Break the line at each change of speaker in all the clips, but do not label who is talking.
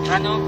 Anu.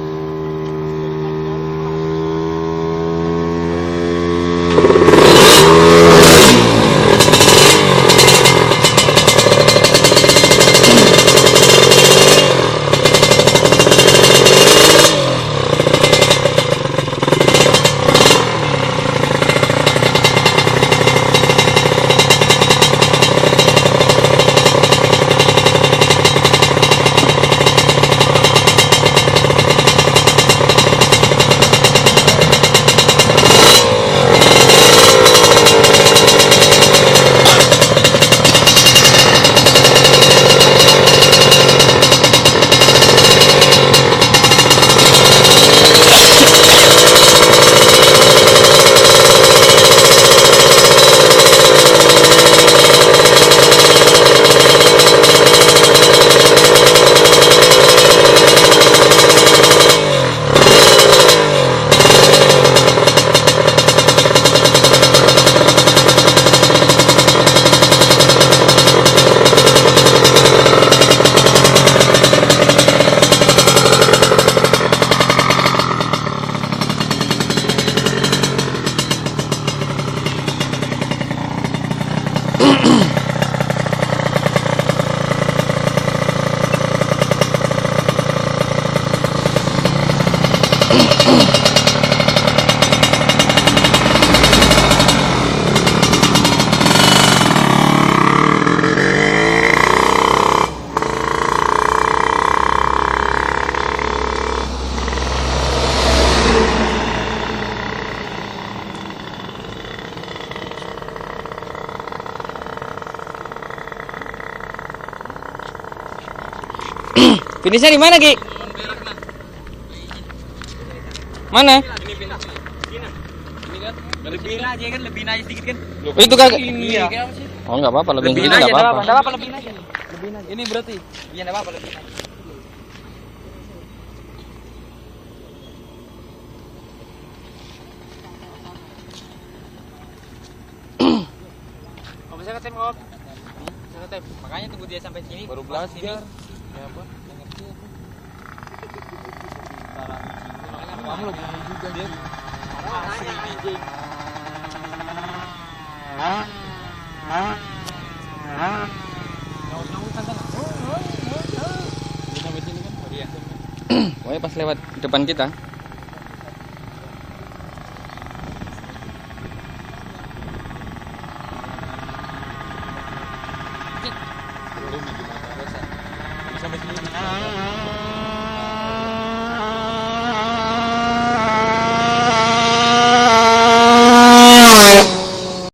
Finishnya di mana, Ki? Mana?
Ini pindah. Ini kan lebihin aja kan, lebihin aja sedikit kan.
Itu kan.
Iya.
Oh, enggak apa-apa, lebihin
Lebihin
aja
aja,
enggak apa-apa.
enggak apa-apa, lebihin aja. Lebihin aja. Ini berarti. Iya, enggak apa-apa, lebihin aja. Oh, bisa ngetem, Om. Bisa ngetem. Makanya tunggu dia sampai sini. Baru belas sini. Ya apa? Ngerti aku. Kamu lo bunyi juga dia. Asli anjing. Nyaut-nyaut kan sana. Dia sampai sini kan. Oh iya.
Pokoknya pas lewat depan kita.